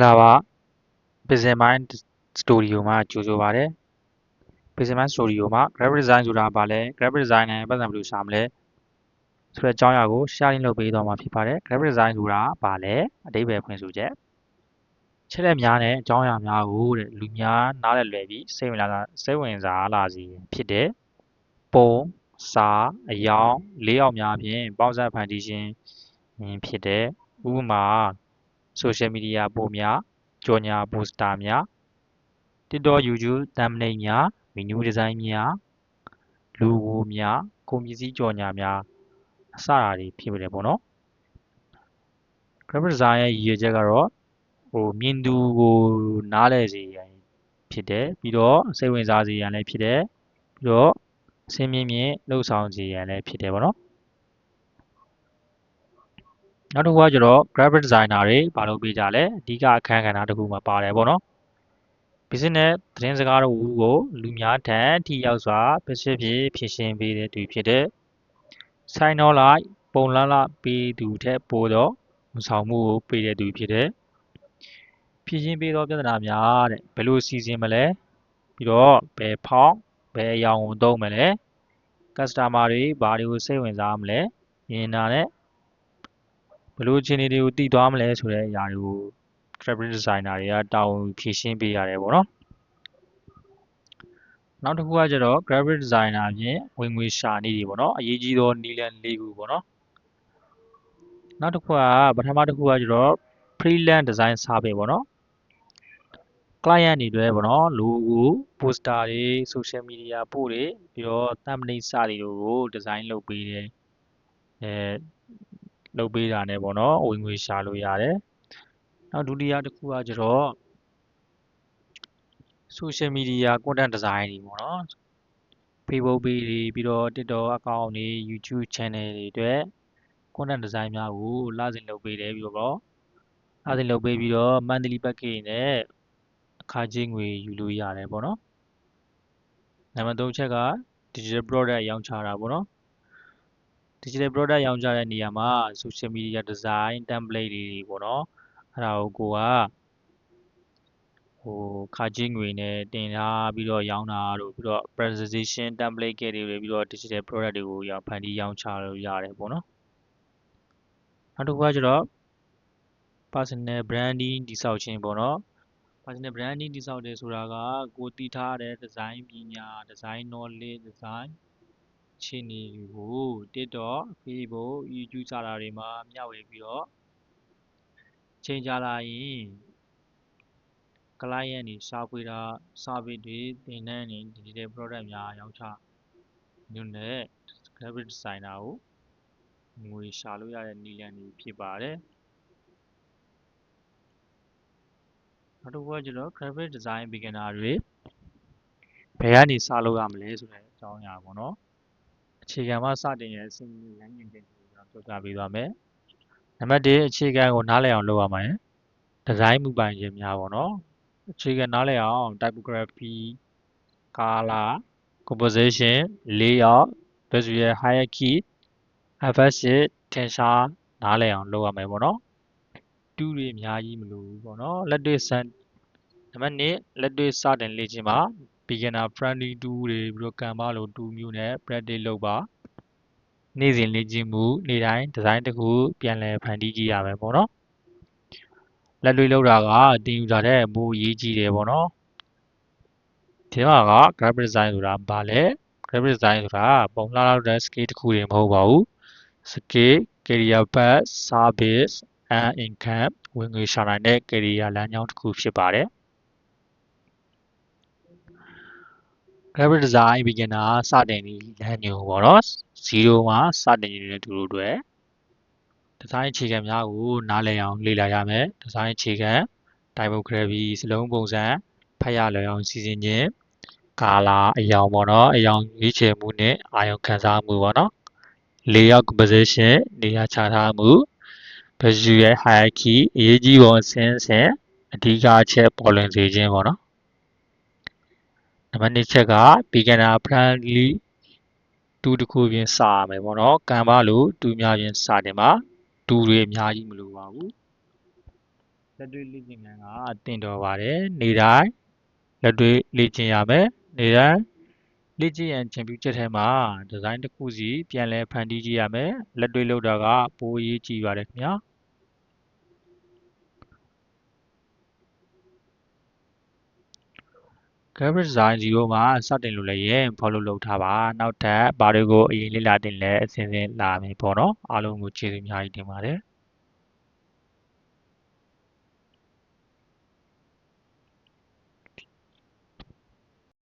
လာပါ Pixel Mind Studio မှာကြိုဆိုပါရစေ Pixel Mind Studio မှာ Graphic Design ဆိုတာဘာလဲ Graphic Design နဲ့ပတ်သက်ဘယ်လိုရှာမလဲဆိုတဲ့အကြောင်းအရာကို sharing လုပ်ပေးသွားမှာဖြစ်ပါတယ် Graphic Design ဆိုတာဘာလဲအဓိပ္ပာယ်ဖွင့်ဆိုချက်ချက်လက်များနဲ့အကြောင်းအရာများကိုတဲ့လူများနားလည်လွယ်ပြီးစိတ်ဝင်စားလာစေဖြစ်တဲ့ပုံစာအယောင်လေးယောက်များဖြင့်ပေါင်းစပ်ဖန်တီးခြင်းဖြစ်တဲ့ဥပမာ social media ပို့များကြော်ညာ poster များ TikTok YouTube thumbnail များ menu design များ logo များကုန်ပစ္စည်းကြော်ညာများအစတာတွေဖြစ်တယ်ပေါ့နော် graphic design ရဲ့ရည်ရွယ်ချက်ကတော့မြင်သူကိုနားလည်စေရန်ဖြစ်တယ်ပြီးတော့စိတ်ဝင်စားစေရန်လည်းဖြစ်တယ်ပြီးတော့အစင်းမြင့်မြင့်လှုပ်ဆောင်စေရန်လည်းဖြစ်တယ်ပေါ့နော်နောက်တစ်ခုကကျတော့ graphic designer တွေဘာလုပ်ပေးကြလဲအဓိကအခန်းကဏ္ဍတစ်ခုမှာပါတယ်ပေါ့နော် business သတင်းစကားတို့ကိုလူများထံထိရောက်စွာဖြစ်ရှင်းပေးတဲ့သူဖြစ်တဲ့ဆိုင်တော့လိုက်ပုံလန်းလပေးသူထက်ပိုတော့ဝန်ဆောင်မှုကိုပေးတဲ့သူဖြစ်တဲ့ဖြည့်ရှင်းပေးသောပြဿနာများတဲ့ဘယ်လိုစီစဉ်မလဲပြီးတော့ဘယ်ဖောင်းဘယ်အယောင်ကိုသုံးမလဲ customer တွေဘာတွေကိုစိတ်ဝင်စားမလဲမြင်တာနဲ့ဘယ်လိုအခြေအနေတွေကိုတည်သွားမလဲဆိုတဲ့အရာတွေကို graphic designer တွေကတာဝန်ဖြည့်ရှင်းပေးရတယ်ပေါ့နော်နောက်တစ်ခုကကျတော့ graphic designer ဖြင့်ဝင်ငွေရှာနည်းတွေပေါ့နော်အရေးကြီးသောနည်းလမ်း၄ခုပေါ့နော်နောက်တစ်ခုကပထမတစ်ခုကကျတော့ freelance design service ပေါ့နော် client တွေအတွက်ပေါ့နော် logo poster တွေ social media ပို့တွေပြီးတော့ thumbnail စတွေကို design လုပ်ပေးတယ်လုပ်ပေးတာနဲ့ပေါ့နော်ဝင်ငွေရှာလို့ရတယ်နောက်ဒုတိယတစ်ခုကကျတော့ social media content design တွေပေါ့နော် Facebook page တွေပြီးတော့ TikTok account တွေ YouTube channel တွေအတွက် content design များကိုလစဉ်လုပ်ပေးတယ်ပြီးတော့လစဉ်လုပ်ပေးပြီးတော့ monthly package နဲ့အခါချင်းငွေယူလို့ရတယ်ပေါ့နော်နံပါတ်3ချက်က digital product ရောင်းချတာပေါ့နော် digital product ရောင်းချတဲ့နေရာမှာ social media design template တွေပေါ့နော်အဲ့ဒါကိုခါချင်းငွေနဲ့တင်ထားပြီးတော့ရောင်းတာတို့ပြီးတော့ presentation template တွေပြီးတော့ digital product တွေကိုဖန်တီးရောင်းချလို့ရတယ်ပေါ့နော်နောက်တစ်ခုကကျတော့ personal branding တည်ဆောက်ခြင်းပေါ့နော် personal branding တည်ဆောက်တယ်ဆိုတာကကိုတည်ထားတဲ့ design ပညာ design knowledge design အခြေအနေကို TikTok Facebook YouTube စတာတွေမှာမျှဝေပြီးတော့ချိန်ကြလာရင် client တွေရှာဖွေတာ service တွေသင်တန်းတွေ digital product များရောင်းချမျိုးနဲ့ graphic designer ကိုငွေရှာလို့ရတဲ့နည်းလမ်းတွေဖြစ်ပါတယ်နောက်တစ်ခုကကျတော့ graphic design beginner တွေဘယ်ကနေစလုပ်ရမလဲဆိုတဲ့အကြောင်းအရာပေါ့နော်အခြေခံမှစတင်ရတဲ့အဆင့်လမ်းညွှန်ချက်တွေကိုပြောပြပေးသွားမယ်နံပါတ်1အခြေခံကိုနားလည်အောင်လုပ်ရမှာရယ် design မူပိုင်ခြင်းများပေါ့နော်အခြေခံနားလည်အောင် typography color composition layout visual hierarchy emphasis ထင်ရှားနားလည်အောင်လုပ်ရမယ်ပေါ့နော်တူးတွေအများကြီးမလိုဘူးပေါ့နော်နံပါတ်2လက်တွေ့စတင်လေ့ကျင့်ပါ beginner friendly tool တွေပြီးတော့ Canva လို tool မျိုးနဲ့ practice လုပ်ပါနေ့စဉ်လေ့ကျင့်မှုနေ့တိုင်း design တစ်ခုပြန်လည်ဖန်တီးကြည့်ရမယ်ပေါ့နော်လက်တွေ့လုပ်တာကတင်ယူတာတဲ့ပိုအရေးကြီးတယ်ပေါ့နော်ဒီမှာက graphic design ဆိုတာဘာလဲ graphic design ဆိုတာပုံလှလောက်တဲ့ skill တစ်ခုတွေမဟုတ်ပါဘူး skill career path service and income ဝင်ငွေရှာနိုင်တဲ့ career လမ်းကြောင်းတစ်ခုဖြစ်ပါတယ် graphic design beginner စတင်ပြီးလမ်းညွှန်ပေါ့နော်0မှာစတင်နေတဲ့သူတို့အတွက်ဒီဇိုင်းအခြေခံများကိုနားလည်အောင်လေ့လာရမယ်ဒီဇိုင်းအခြေခံ typography စလုံးပုံစံဖတ်ရလွယ်အောင်စီစဉ်ခြင်း color အယောင်ပေါ့နော်အယောင်ရွေးချယ်မှုနဲ့အာရုံခံစားမှုပေါ့နော် layout composition နေရာချထားမှု visual hierarchy အရေးကြီးပုံအဆင့်အဓိကအချက်ပေါ်လွင်စေခြင်းပေါ့နော်နံပါတ်2ချက်က beginner friendly တူတစ်ခုပြင်စရမယ်ပေါ့နော်Canva လိုတူများပြင်စတင်ပါတူတွေအများကြီးမလိုပါဘူး လက်တွေ့လေ့ကျင့်ခန်းကတင်တော်ပါတယ်နေတိုင်းလက်တွေ့လေ့ကျင့်ရမယ်နေတိုင်းလေ့ကျင့်ရန်ချန်ပြုချက်ထဲမှာဒီဇိုင်းတစ်ခုစီပြန်လည်ဖန်တီးကြည့်ရမယ်လက်တွေ့လုပ်တာကပိုအရေးကြီးပါတယ်ခင်ဗျာgraphic design 0မှာစတင်လို့လည်းရင် follow လုပ်ထားပါနောက်ထပ်ဘာတွေကိုအရင်လေ့လာတင်လဲအစဉ်စဉ်လာမယ်ပေါ့နော်အားလုံးကိုကျေးဇူးအများကြီးတင်ပါတယ်